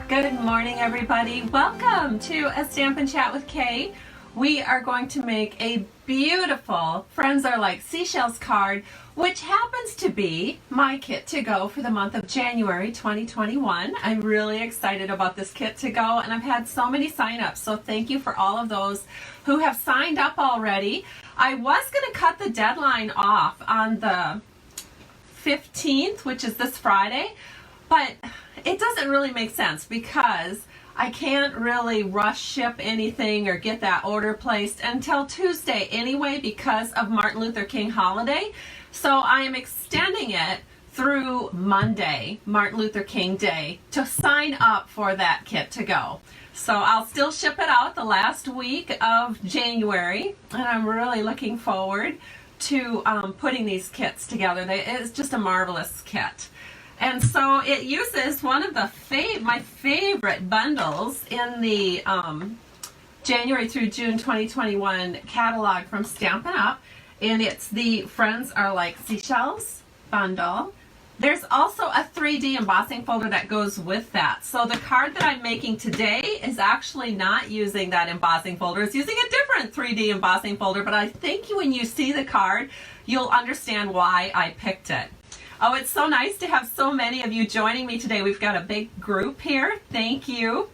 Good morning, everybody. Welcome to a Stampin' Chat with Kay. We are going to make a beautiful Friends Are Like Seashells card, which happens to be my kit to go for the month of January 2021. I'm really excited about this kit to go, and I've had so many sign-ups, so thank you for all of those who have signed up already. I was going to cut the deadline off on the 15th, which is this Friday, but it doesn't really make sense because I can't really rush ship anything or get that order placed until Tuesday anyway because of Martin Luther King holiday. So I am extending it through Monday, Martin Luther King Day, to sign up for that kit to go. So I'll still ship it out the last week of January, and I'm really looking forward to putting these kits together. It's just a marvelous kit. And so it uses one of the my favorite bundles in the January through June 2021 catalog from Stampin' Up, and it's the Friends Are Like Seashells bundle. There's also a 3D embossing folder that goes with that. So the card that I'm making today is actually not using that embossing folder. It's using a different 3D embossing folder, but I think when you see the card, you'll understand why I picked it. Oh, it's so nice to have so many of you joining me today. We've got a big group here. Thank you.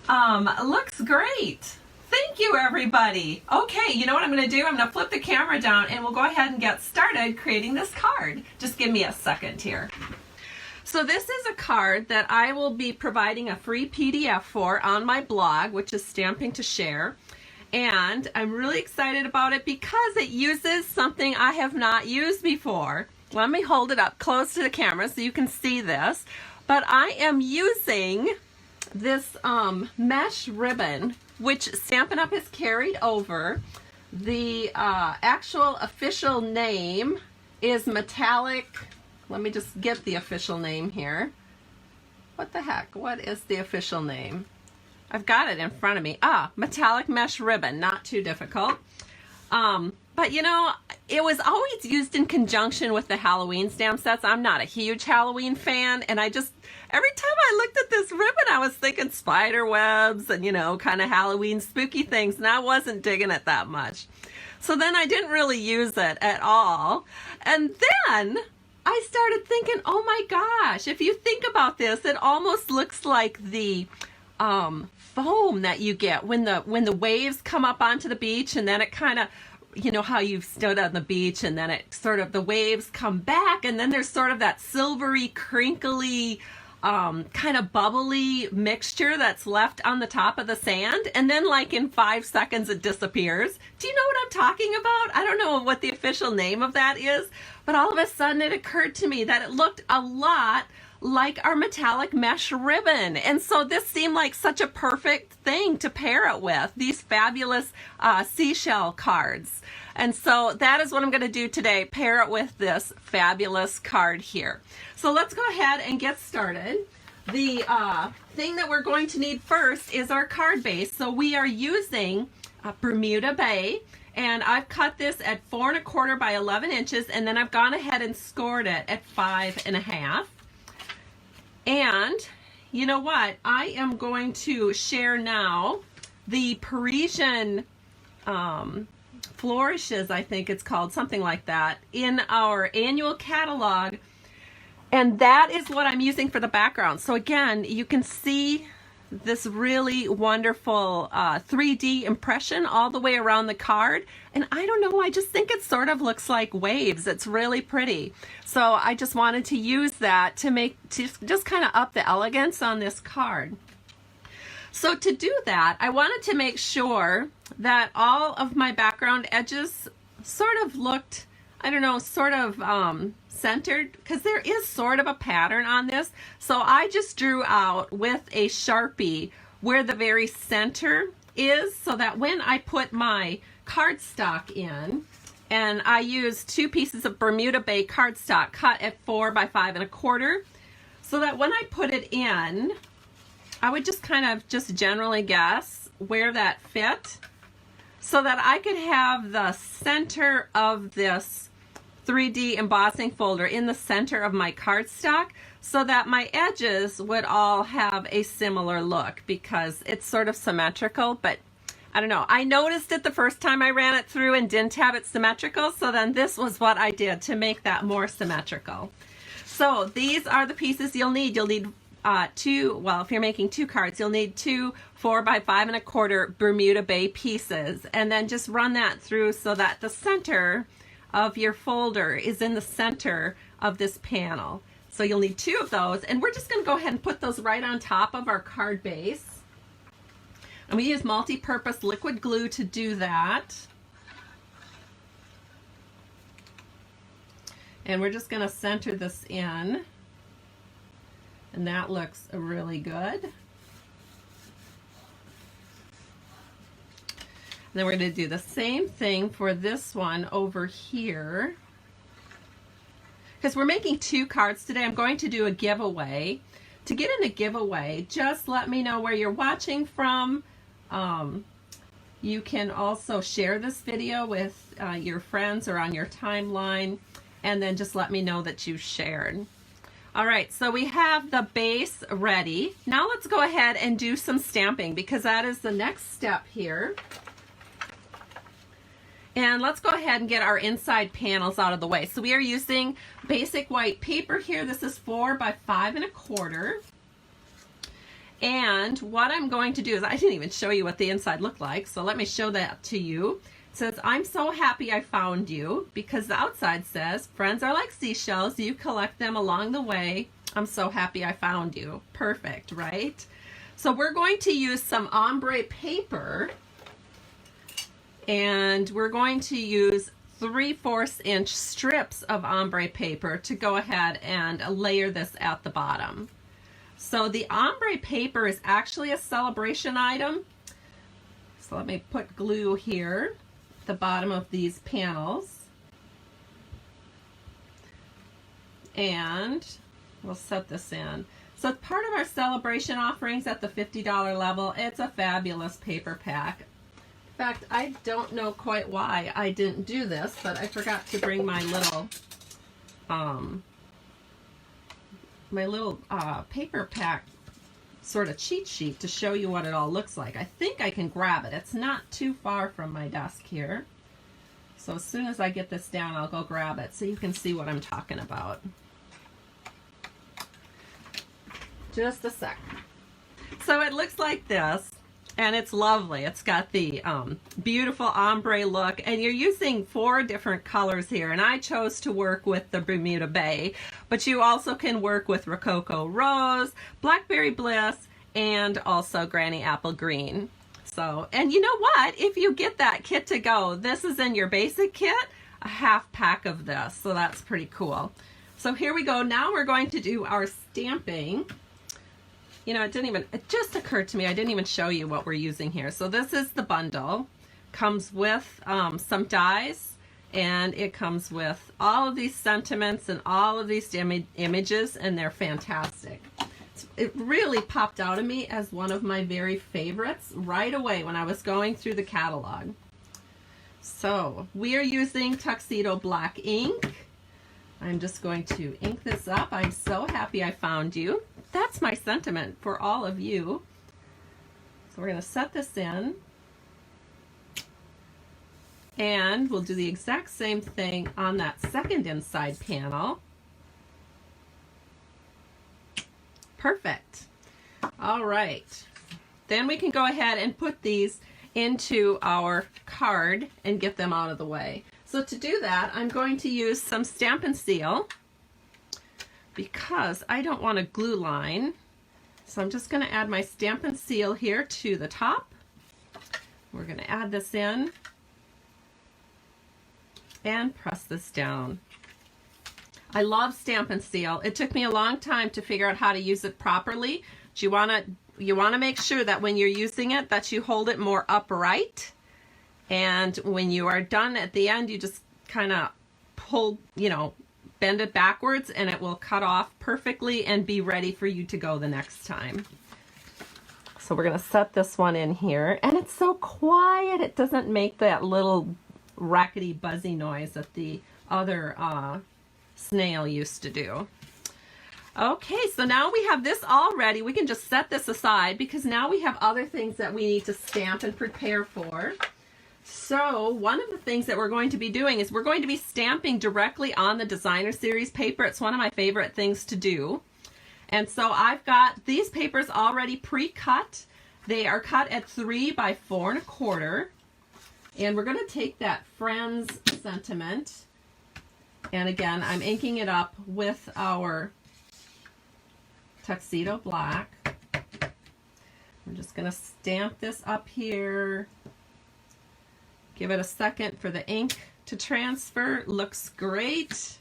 Looks great. Thank you, everybody. Okay, you know what I'm going to do? I'm going to flip the camera down and we'll go ahead and get started creating this card. Just give me a second here. So this is a card that I will be providing a free PDF for on my blog, which is Stamping to Share. And I'm really excited about it because it uses something I have not used before. Let me hold it up close to the camera so you can see this. But I am using this mesh ribbon, which Stampin' Up! Has carried over. The actual official name is Metallic. Let me just get the official name here. What the heck? What is the official name? I've got it in front of me. Metallic Mesh Ribbon. Not too difficult. But you know, it was always used in conjunction with the Halloween stamp sets. I'm not a huge Halloween fan, and every time I looked at this ribbon, I was thinking spider webs and, you know, kind of Halloween spooky things, and I wasn't digging it that much. So then I didn't really use it at all. And then I started thinking, oh my gosh, if you think about this, it almost looks like the foam that you get when the waves come up onto the beach, and then it kind of, you know how you've stood on the beach and then it sort of, the waves come back and then there's sort of that silvery, crinkly, kind of bubbly mixture that's left on the top of the sand, and then like in 5 seconds it disappears. Do you know what I'm talking about? I don't know what the official name of that is, but all of a sudden it occurred to me that it looked a lot like our metallic mesh ribbon, and so this seemed like such a perfect thing to pair it with, these fabulous seashell cards. And so that is what I'm going to do today, pair it with this fabulous card here. So let's go ahead and get started. The thing that we're going to need first is our card base. So we are using Bermuda Bay, and I've cut this at 4 1/4 by 11 inches, and then I've gone ahead and scored it at 5 1/2. And you know what? I am going to share now the Parisian Flourishes, I think it's called, something like that, in our annual catalog. And that is what I'm using for the background. So again, you can see this really wonderful 3D impression all the way around the card. And I don't know, I just think it sort of looks like waves. It's really pretty. So I just wanted to use that to just kind of up the elegance on this card. So to do that, I wanted to make sure that all of my background edges sort of looked, I don't know, sort of centered, because there is sort of a pattern on this. So I just drew out with a Sharpie where the very center is, so that when I put my cardstock in, and I used 2 pieces of Bermuda Bay cardstock cut at 4 by 5 1/4, so that when I put it in, I would just kind of just generally guess where that fit, so that I could have the center of this 3D embossing folder in the center of my cardstock, so that my edges would all have a similar look because it's sort of symmetrical, but I don't know. I noticed it the first time I ran it through and didn't have it symmetrical, so then this was what I did to make that more symmetrical. So these are the pieces you'll need. You'll need two, well, if you're making 2 cards, you'll need 2 4 by 5 1/4 Bermuda Bay pieces, and then just run that through so that the center of your folder is in the center of this panel. So you'll need 2 of those, and we're just going to go ahead and put those right on top of our card base. And we use multi-purpose liquid glue to do that. And we're just going to center this in. And that looks really good. And then we're going to do the same thing for this one over here. Because we're making 2 cards today, I'm going to do a giveaway. To get in the giveaway, just let me know where you're watching from. You can also share this video with your friends or on your timeline, and then just let me know that you shared. All right, so we have the base ready. Now let's go ahead and do some stamping because that is the next step here. And let's go ahead and get our inside panels out of the way. So we are using basic white paper here. This is 4 by 5 1/4. And what I'm going to do is, I didn't even show you what the inside looked like, so let me show that to you. It says, I'm so happy I found you, because the outside says, friends are like seashells, you collect them along the way. I'm so happy I found you. Perfect, right? So we're going to use some ombre paper, and we're going to use 3/4 inch strips of ombre paper to go ahead and layer this at the bottom. So the ombre paper is actually a Sale-a-bration item. So let me put glue here at the bottom of these panels. And we'll set this in. So part of our Sale-a-bration offerings at the $50 level, it's a fabulous paper pack. In fact, I don't know quite why I didn't do this, but I forgot to bring my little paper pack sort of cheat sheet to show you what it all looks like. I think I can grab it. It's not too far from my desk here. So as soon as I get this down, I'll go grab it so you can see what I'm talking about. Just a sec. So it looks like this, and it's lovely. It's got the beautiful ombre look, and you're using 4 different colors here, and I chose to work with the Bermuda Bay, but you also can work with Rococo Rose, Blackberry Bliss, and also Granny Apple Green. So, and you know what? If you get that kit to go, this is in your basic kit, a half pack of this, so that's pretty cool. So here we go. Now we're going to do our stamping. You know, it just occurred to me, I didn't even show you what we're using here. So this is the bundle. Comes with some dies, and it comes with all of these sentiments and all of these images, and they're fantastic. It really popped out of me as one of my very favorites right away when I was going through the catalog. So we are using Tuxedo Black ink. I'm just going to ink this up. I'm so happy I found you. That's my sentiment for all of you. So we're going to set this in. And we'll do the exact same thing on that second inside panel. Perfect. All right. Then we can go ahead and put these into our card and get them out of the way. So to do that, I'm going to use some Stampin' Seal because I don't want a glue line. So I'm just going to add my Stampin' Seal here to the top. We're going to add this in and press this down. I love Stampin' Seal. It took me a long time to figure out how to use it properly. But you want to make sure that when you're using it that you hold it more upright. And when you are done at the end, you just kind of pull, bend it backwards, and it will cut off perfectly and be ready for you to go the next time. So we're going to set this one in here, and it's so quiet. It doesn't make that little rackety buzzy noise that the other snail used to do. Okay, so now we have this all ready. We can just set this aside because now we have other things that we need to stamp and prepare for. So one of the things that we're going to be doing is we're going to be stamping directly on the designer series paper. It's one of my favorite things to do. And so I've got these papers already pre-cut. They are cut at 3 by 4 1/4. And we're going to take that Friends sentiment. And again, I'm inking it up with our Tuxedo Black. I'm just going to stamp this up here. Give it a second for the ink to transfer. Looks great.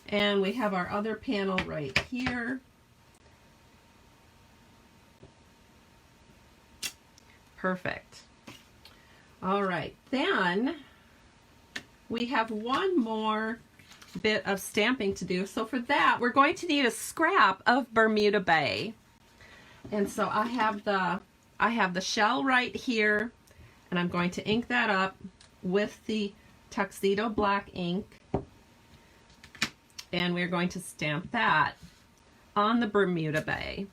And we have our other panel right here. Perfect. All right, then we have one more bit of stamping to do. So for that, we're going to need a scrap of Bermuda Bay. And so I have the shell right here, and I'm going to ink that up with the Tuxedo Black ink. And we're going to stamp that on the Bermuda Bay.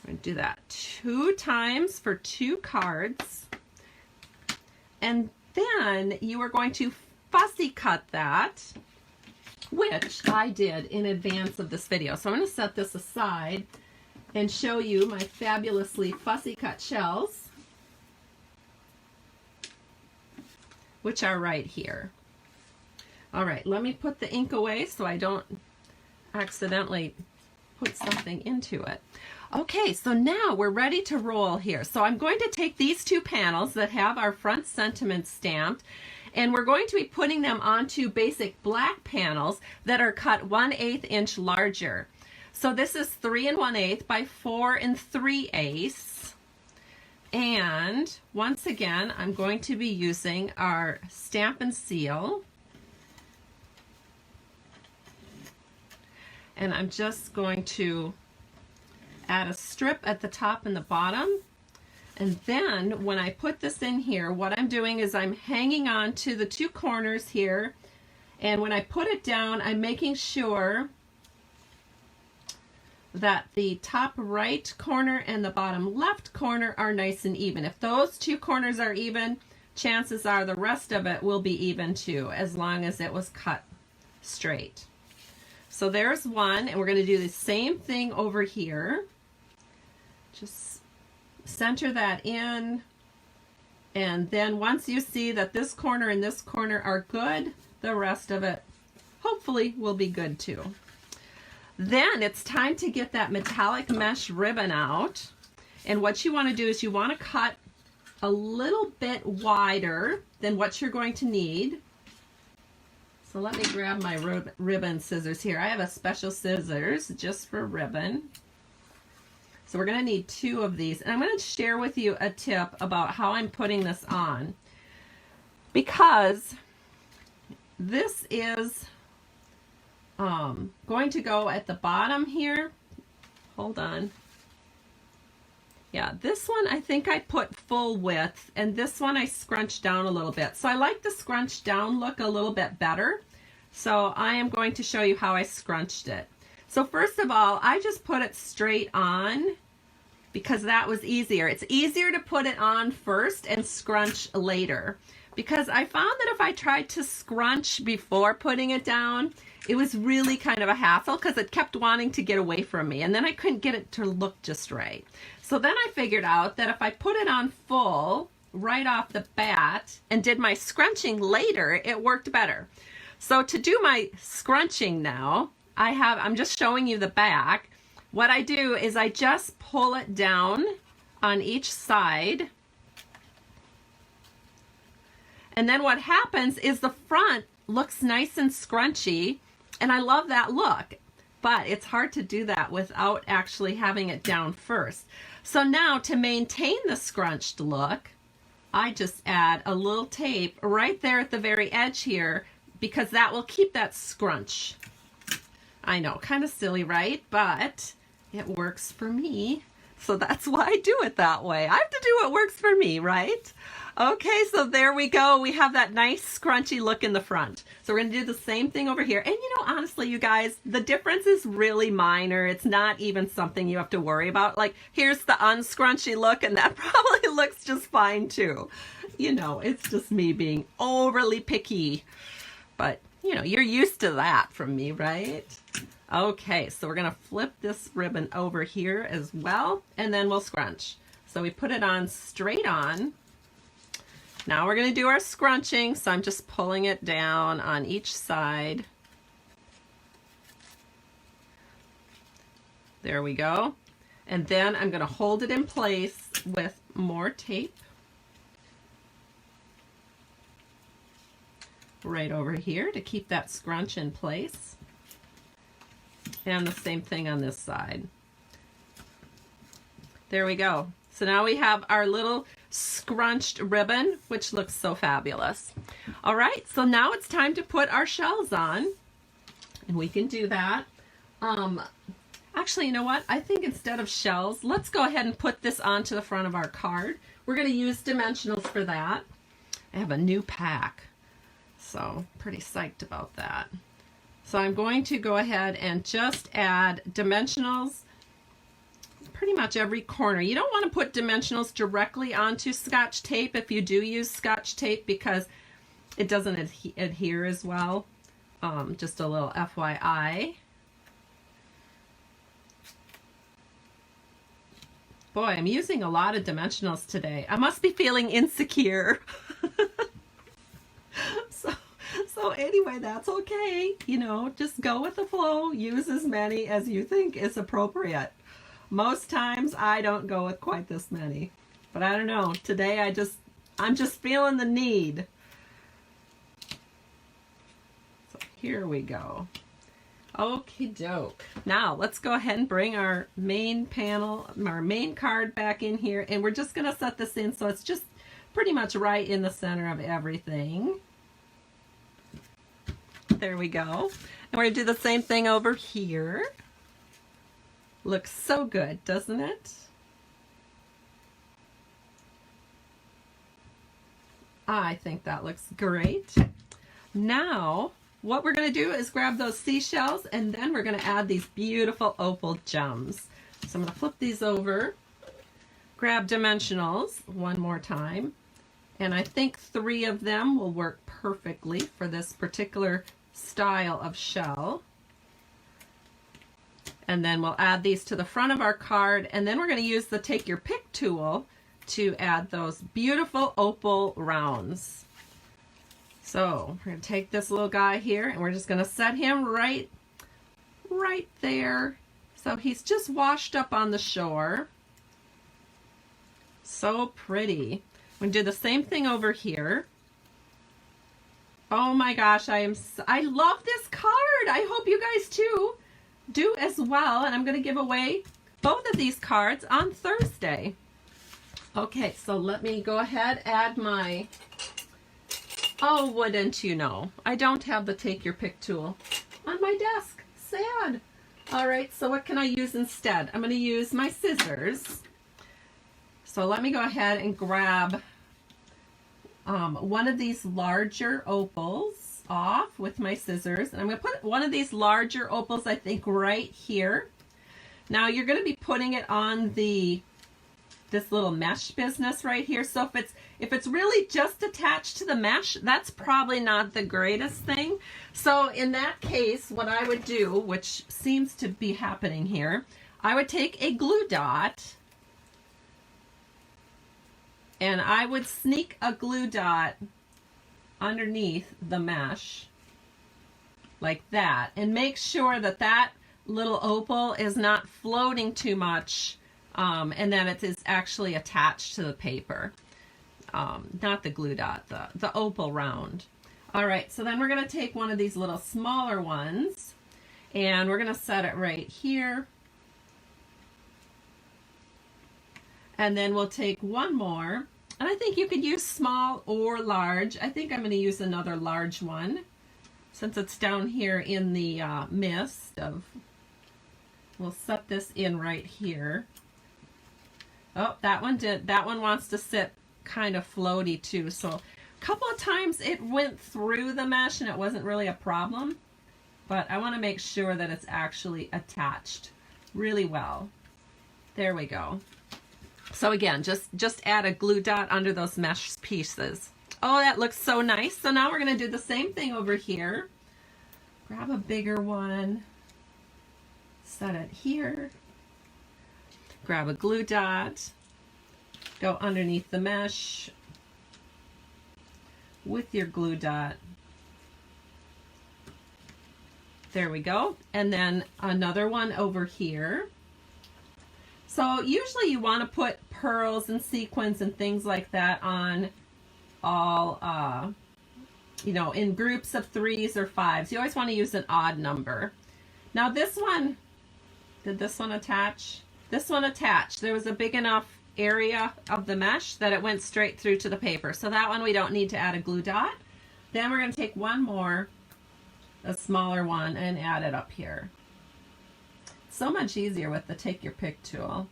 I'm going to do that 2 times for 2 cards. And then you are going to fussy cut that, which I did in advance of this video. So I'm going to set this aside and show you my fabulously fussy cut shells, which are right here. All right, let me put the ink away so I don't accidentally put something into it. Okay, so now we're ready to roll here. So I'm going to take these 2 panels that have our front sentiment stamped, and we're going to be putting them onto basic black panels that are cut 1/8 inch larger. So this is 3 1/8 by 4 3/8. And once again, I'm going to be using our Stampin' Seal. And I'm just going to add a strip at the top and the bottom. And then when I put this in here, what I'm doing is I'm hanging on to the 2 corners here. And when I put it down, I'm making sure that the top right corner and the bottom left corner are nice and even. If those 2 corners are even, chances are the rest of it will be even too, as long as it was cut straight. So there's one, and we're going to do the same thing over here. Just center that in, and then once you see that this corner and this corner are good, the rest of it hopefully will be good too. Then it's time to get that metallic mesh ribbon out, and what you want to do is you want to cut a little bit wider than what you're going to need. So let me grab my ribbon scissors here. I have a special scissors just for ribbon. So we're going to need 2 of these. And I'm going to share with you a tip about how I'm putting this on. Because this is going to go at the bottom here. Hold on. Yeah, this one I think I put full width, and this one I scrunched down a little bit. So I like the scrunched down look a little bit better. So I am going to show you how I scrunched it. So first of all, I just put it straight on because that was easier. It's easier to put it on first and scrunch later, because I found that if I tried to scrunch before putting it down, it was really kind of a hassle because it kept wanting to get away from me, and then I couldn't get it to look just right. So then I figured out that if I put it on full right off the bat and did my scrunching later, it worked better. So to do my scrunching now, I'm just showing you the back. What I do is I just pull it down on each side. And then what happens is the front looks nice and scrunchy, and I love that look. But it's hard to do that without actually having it down first. So now to maintain the scrunched look, I just add a little tape right there at the very edge here, because that will keep that scrunch. I know, kind of silly, right? But it works for me So that's why I do it that way. I have to do what works for me, right? Okay, so there we go. We have that nice scrunchy look in the front. So we're gonna do the same thing over here. And you know, honestly, you guys, the difference is really minor. It's not even something you have to worry about. Like, here's the unscrunchy look, and that probably looks just fine too. You know, it's just me being overly picky. But, you know, you're used to that from me, right? Okay, so we're gonna flip this ribbon over here as well, and then we'll scrunch. So we put it on straight on. Now we're going to do our scrunching, so I'm just pulling it down on each side. There we go. And then I'm going to hold it in place with more tape. Right over here to keep that scrunch in place. And the same thing on this side. There we go. So now we have our little scrunched ribbon, which looks so fabulous. All right, so now it's time to put our shells on, and we can do that. Actually, you know what? I think instead of shells, let's go ahead and put this onto the front of our card. We're going to use dimensionals for that. I have a new pack, so pretty psyched about that. So I'm going to go ahead and just add dimensionals pretty much every corner. You don't want to put dimensionals directly onto Scotch tape if you do use Scotch tape, because it doesn't adhere as well. Just a little FYI. Boy, I'm using a lot of dimensionals today. I must be feeling insecure. So anyway, that's okay. You know, just go with the flow. Use as many as you think is appropriate. Most times I don't go with quite this many, but I don't know. Today I'm just feeling the need. So here we go. Okie doke. Now let's go ahead and bring our main panel, our main card back in here, and we're just gonna set this in so it's just pretty much right in the center of everything. There we go. And we're gonna do the same thing over here. Looks so good, doesn't it? I think that looks great. Now, what we're going to do is grab those seashells, and then we're going to add these beautiful opal gems. So I'm going to flip these over, grab dimensionals one more time, and I think 3 of them will work perfectly for this particular style of shell. And then we'll add these to the front of our card, and then we're going to use the Take Your Pick tool to add those beautiful opal rounds. So we're going to take this little guy here, and we're just going to set him right there. So he's just washed up on the shore. So pretty. We're going to do the same thing over here. Oh my gosh, I love this card. I hope you guys too do as well, and I'm going to give away both of these cards on Thursday. Okay, so let me go ahead, add my, oh, wouldn't you know, I don't have the Take Your Pick tool on my desk. Sad. All right, so what can I use instead? I'm going to use my scissors. So let me go ahead and grab one of these larger opals off with my scissors, and I'm going to put one of these larger opals, I think, right here. Now you're going to be putting it on this little mesh business right here. So if it's really just attached to the mesh, that's probably not the greatest thing. So in that case, what I would do, which seems to be happening here, I would take a glue dot, and I would sneak a glue dot underneath the mesh like that, and make sure that that little opal is not floating too much, and that it is actually attached to the paper, not the glue dot, the opal round. All right, so then we're going to take one of these little smaller ones, and we're going to set it right here, and then we'll take one more. And I think you could use small or large. I think I'm going to use another large one since it's down here in the mist of, we'll set this in right here. Oh, that one wants to sit kind of floaty too. So a couple of times it went through the mesh and it wasn't really a problem, but I want to make sure that it's actually attached really well. There we go. So again, just add a glue dot under those mesh pieces. Oh, that looks so nice. So now we're going to do the same thing over here. Grab a bigger one, set it here, grab a glue dot, go underneath the mesh with your glue dot. There we go. And then another one over here. So usually you want to put pearls and sequins and things like that on all, you know, in groups of 3s or 5s. You always want to use an odd number. Now this one, did this one attach? This one attached. There was a big enough area of the mesh that it went straight through to the paper. So that one we don't need to add a glue dot. Then we're going to take one more, a smaller one, and add it up here. So much easier with the take your pick tool.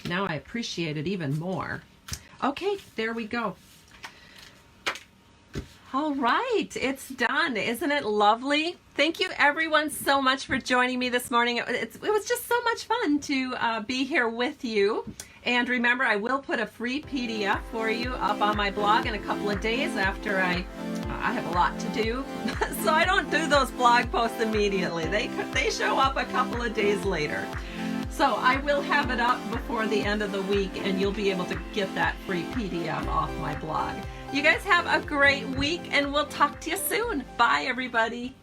Now I appreciate it even more. Okay, there we go. All right, it's done. Isn't it lovely? Thank you everyone so much for joining me this morning. It was just so much fun to be here with you. And remember, I will put a free PDF for you up on my blog in a couple of days after I have a lot to do. So I don't do those blog posts immediately. They show up a couple of days later. So I will have it up before the end of the week and you'll be able to get that free PDF off my blog. You guys have a great week and we'll talk to you soon. Bye everybody.